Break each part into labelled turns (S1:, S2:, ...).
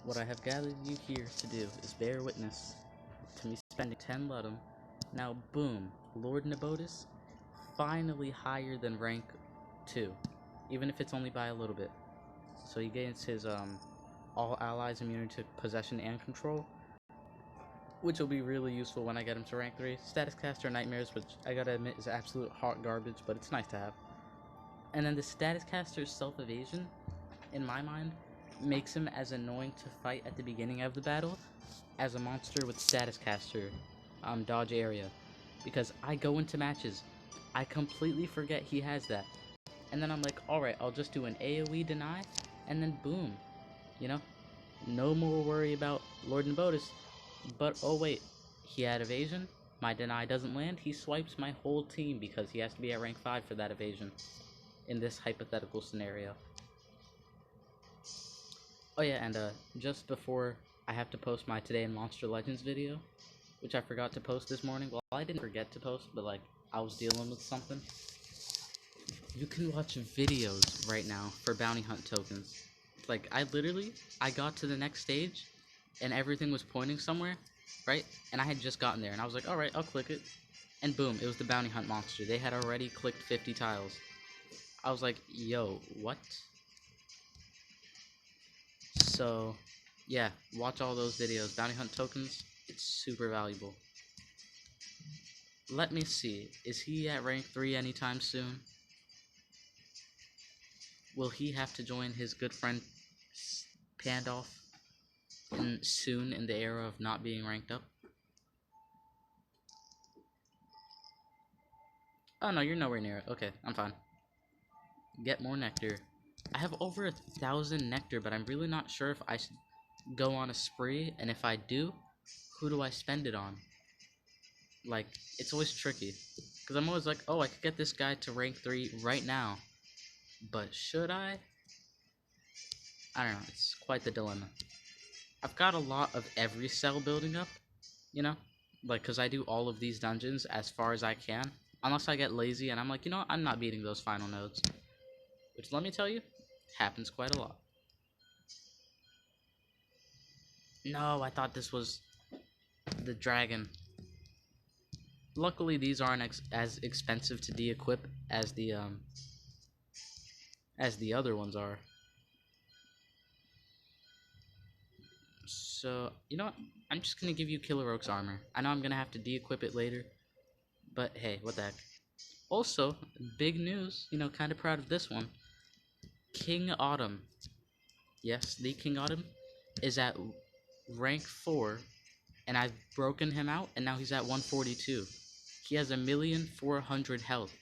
S1: what I have gathered you here to do is bear witness to me spending 10 ludum. Now, boom, Lord Nebotus, finally higher than rank 2, even if it's only by a little bit. So he gains his all allies immunity to possession and control, which will be really useful when I get him to rank 3. Status Caster Nightmares, which I gotta admit is absolute hot garbage, but it's nice to have. And then the Status Caster's self-evasion, in my mind, makes him as annoying to fight at the beginning of the battle as a monster with Status Caster dodge area. Because I go into matches, I completely forget he has that. And then I'm like, alright, I'll just do an AoE deny, and then boom. You know? No more worry about Lord Nebotus. But oh wait, he had evasion, my deny doesn't land, he swipes my whole team because he has to be at rank 5 for that evasion. In this hypothetical scenario. Oh yeah, and just before I have to post my Today in Monster Legends video, which I forgot to post this morning. Well, I didn't forget to post, but like, I was dealing with something. You can watch videos right now for bounty hunt tokens. Like, I got to the next stage, and everything was pointing somewhere, right? And I had just gotten there, and I was like, alright, I'll click it. And boom, it was the bounty hunt monster. They had already clicked 50 tiles. I was like, yo, what? So, yeah, watch all those videos. Bounty hunt tokens, it's super valuable. Let me see, is he at rank 3 anytime soon? Will he have to join his good friend Pandoff soon in the era of not being ranked up? Oh no, you're nowhere near it. Okay, I'm fine. Get more nectar. I have over 1,000 nectar, but I'm really not sure if I should go on a spree, and if I do, who do I spend it on? Like, it's always tricky, because I'm always like, oh, I could get this guy to rank 3 right now, but should I? I don't know, it's quite the dilemma. I've got a lot of every cell building up, you know, like, because I do all of these dungeons as far as I can, unless I get lazy and I'm like, you know what, I'm not beating those final nodes, which, let me tell you, happens quite a lot. No, I thought this was the dragon. Luckily, these aren't as expensive to de-equip as the other ones are. So, you know what? I'm just gonna give you Killer Oak's armor. I know I'm gonna have to de-equip it later, but hey, what the heck. Also, big news, you know, kind of proud of this one. King Autumn. Yes, the King Autumn is at rank 4, and I've broken him out, and now he's at 142. He has 1,400,000 health,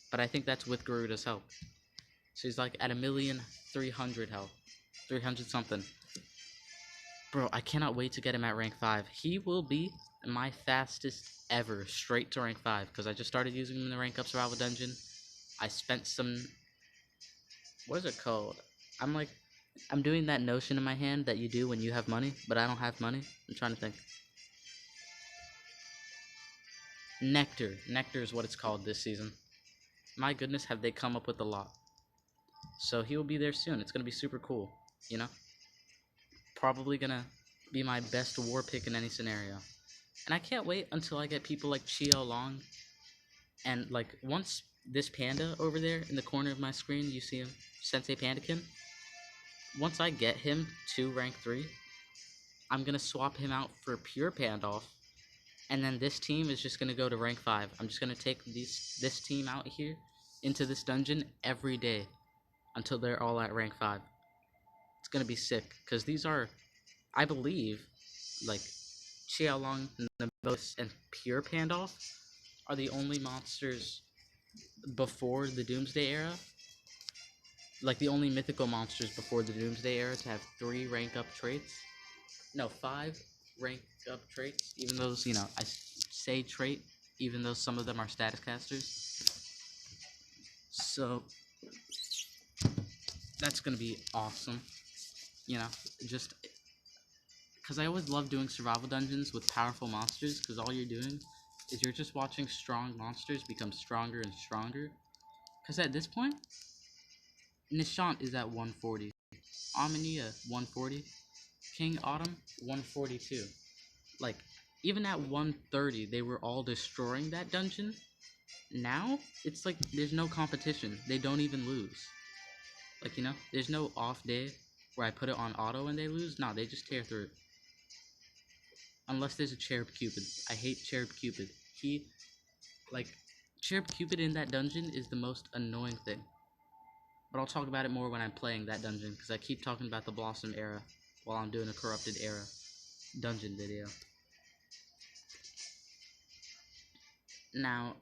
S1: but I think that's with Garuda's help. So he's like at 1,300,000 health, 300 something. Bro, I cannot wait to get him at rank 5. He will be my fastest ever, straight to rank 5, because I just started using him in the rank up survival dungeon. I spent some, what is it called? I'm doing that notion in my hand that you do when you have money, but I don't have money. I'm trying to think. Nectar. Nectar is what it's called this season. My goodness, have they come up with a lot. So he will be there soon. It's going to be super cool, you know? Probably going to be my best war pick in any scenario. And I can't wait until I get people like Chio Long. And, like, once this panda over there in the corner of my screen, you see him, Sensei Pandakin. Once I get him to rank 3, I'm going to swap him out for pure Pandoff. And then this team is just going to go to rank 5. I'm just going to take this team out here into this dungeon every day until they're all at rank 5. It's going to be sick, because these are, I believe, like, Xiaolong, Nebotus, and pure Pandoff are the only monsters before the Doomsday era. Like, the only mythical monsters before the Doomsday era to have 3 rank up traits. No, 5 rank up traits, even those, you know, I say trait, even though some of them are status casters. So, that's gonna be awesome, you know, just, because I always love doing survival dungeons with powerful monsters, because all you're doing is you're just watching strong monsters become stronger and stronger, because at this point, Nishant is at 140, Aminia 140, King Autumn, 142. Like, even at 130, they were all destroying that dungeon. Now, it's like there's no competition. They don't even lose. Like, you know, there's no off day where I put it on auto and they lose. No, they just tear through it. Unless there's a Cherub Cupid. I hate Cherub Cupid. Cherub Cupid in that dungeon is the most annoying thing. But I'll talk about it more when I'm playing that dungeon, because I keep talking about the Blossom era while I'm doing a Corrupted era dungeon video. Now,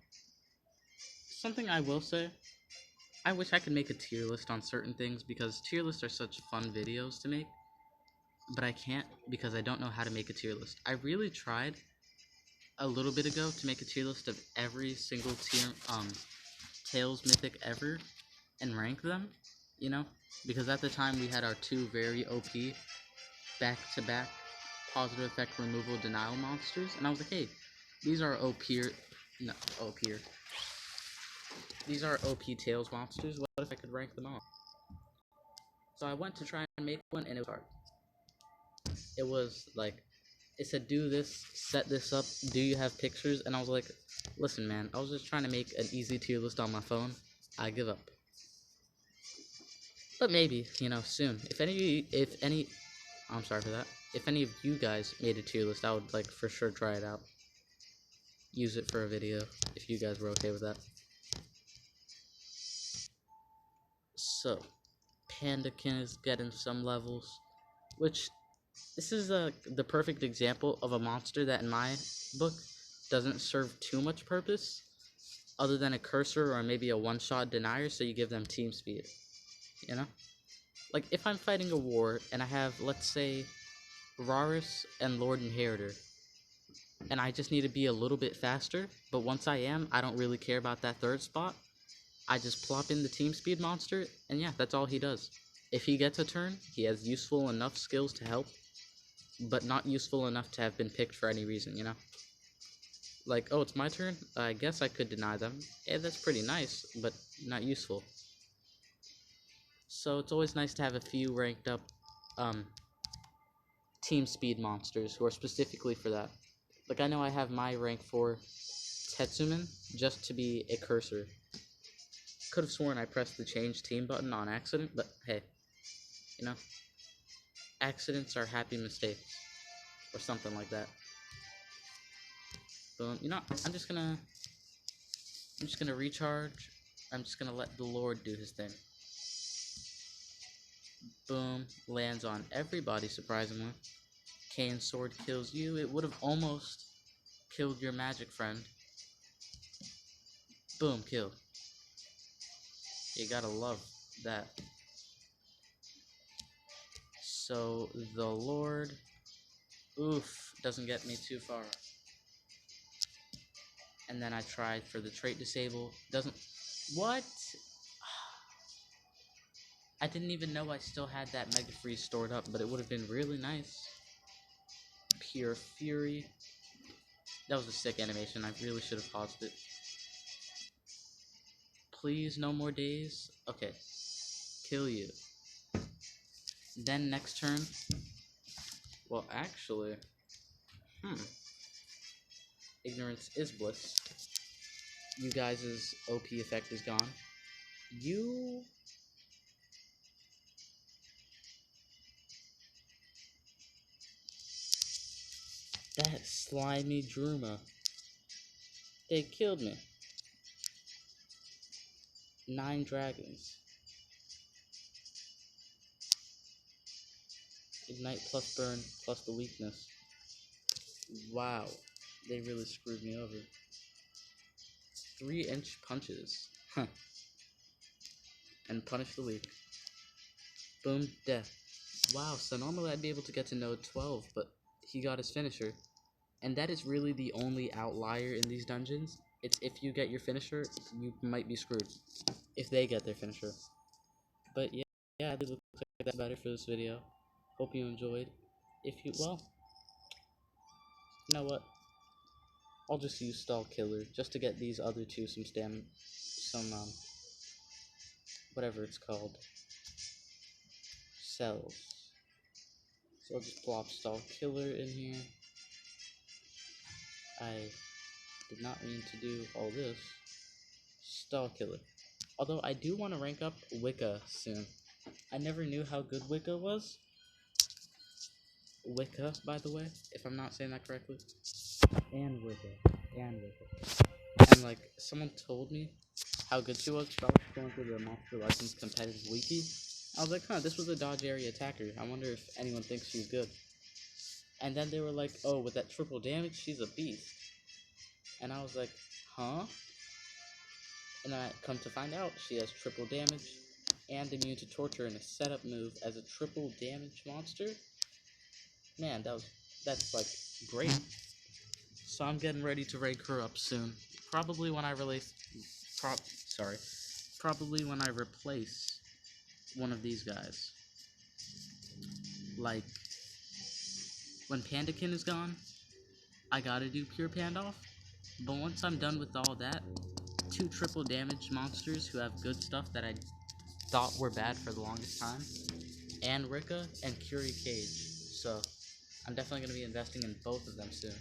S1: something I will say, I wish I could make a tier list on certain things, because tier lists are such fun videos to make, but I can't because I don't know how to make a tier list. I really tried a little bit ago to make a tier list of every single tier, Tails Mythic ever, and rank them, you know, because at the time we had our two very OP back-to-back positive effect removal denial monsters, and I was like, hey, these are these are OP Tails monsters, what if I could rank them all? So I went to try and make one, and it was hard. It was like, it said do this, set this up, do you have pictures? And I was like, listen man, I was just trying to make an easy tier list on my phone. I give up. But maybe, you know, soon. If I'm sorry for that. If any of you guys made a tier list, I would like for sure try it out. Use it for a video if you guys were okay with that. So, Pandakin is getting some levels, which this is the perfect example of a monster that in my book doesn't serve too much purpose other than a cursor or maybe a one-shot denier, so you give them team speed, you know? Like, if I'm fighting a war and I have, let's say, Rarus and Lord Inheritor, and I just need to be a little bit faster, but once I am, I don't really care about that third spot. I just plop in the team speed monster, and yeah, that's all he does. If he gets a turn, he has useful enough skills to help, but not useful enough to have been picked for any reason, you know? Like, oh, it's my turn? I guess I could deny them. Yeah, that's pretty nice, but not useful. So it's always nice to have a few ranked up team speed monsters who are specifically for that. Like, I know I have my rank for Tetsuman just to be a cursor. Could have sworn I pressed the change team button on accident, but hey, you know, accidents are happy mistakes, or something like that. Boom. You know, I'm just gonna recharge. I'm just gonna let the Lord do his thing. Boom. Lands on everybody, surprisingly. Kane's sword kills you. It would have almost killed your magic friend. Boom. Killed. You gotta love that. So, the Lord... Oof. Doesn't get me too far. And then I tried for the trait disable. Doesn't... What? I didn't even know I still had that Mega Freeze stored up, but it would have been really nice. Pure Fury. That was a sick animation. I really should have paused it. Please, no more days. Okay. Kill you. Then next turn. Well, actually. Ignorance is bliss. You guys' OP effect is gone. You... That slimy Druma. They killed me. 9 dragons. Ignite plus burn plus the weakness. Wow. They really screwed me over. 3-inch punches. Huh. And punish the weak. Boom, death. Wow, so normally I'd be able to get to node 12, but he got his finisher. And that is really the only outlier in these dungeons. It's if you get your finisher, you might be screwed. If they get their finisher. But yeah, it looks like that's about it for this video. Hope you enjoyed. If you, well, you know what? I'll just use Stall Killer just to get these other two some whatever it's called. Cells. So I'll just plop Stall Killer in here. I did not mean to do all this. Stall Killer. Although I do want to rank up Wicca soon. I never knew how good Wicca was. Wicca, by the way, if I'm not saying that correctly. And Wicca. And like, someone told me how good she was, because I was going through the Monster Legends competitive wiki. I was like, huh, this was a dodge area attacker. I wonder if anyone thinks she's good. And then they were like, oh, with that triple damage, she's a beast. And I was like, huh? And then I come to find out she has triple damage and immune to torture in a setup move as a triple damage monster. Man, that's like great. So I'm getting ready to rank her up soon. Probably when I probably when I replace one of these guys. Like when Pandakin is gone, I gotta do Pure Pandoff. But once I'm done with all that, 2 triple damage monsters who have good stuff that I thought were bad for the longest time, and Rika and Curie Cage. So I'm definitely going to be investing in both of them soon.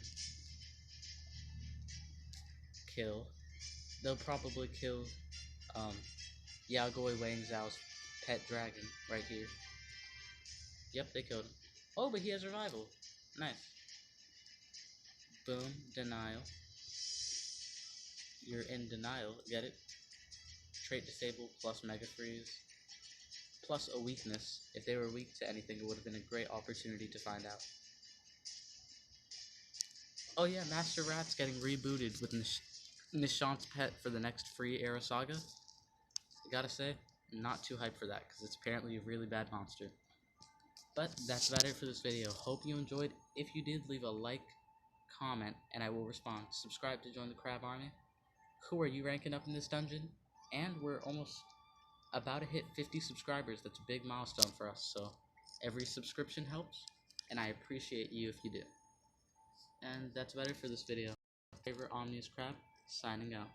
S1: Kill. They'll probably kill Yaogoi Wang Zhao's pet dragon right here. Yep, they killed him. Oh, but he has revival. Nice. Boom. Denial. You're in denial. Get it? Trait disable plus Mega Freeze. Plus a weakness. If they were weak to anything, it would have been a great opportunity to find out. Oh yeah, Master Rat's getting rebooted with Nishant's pet for the next free era saga. I gotta say, not too hyped for that, because it's apparently a really bad monster. But that's about it for this video. Hope you enjoyed. If you did, leave a like, comment, and I will respond. Subscribe to join the Crab Army. Who are you ranking up in this dungeon? And we're almost about to hit 50 subscribers. That's a big milestone for us, so every subscription helps, and I appreciate you if you do. And that's about it for this video. Favorite Omni-Crab, signing out.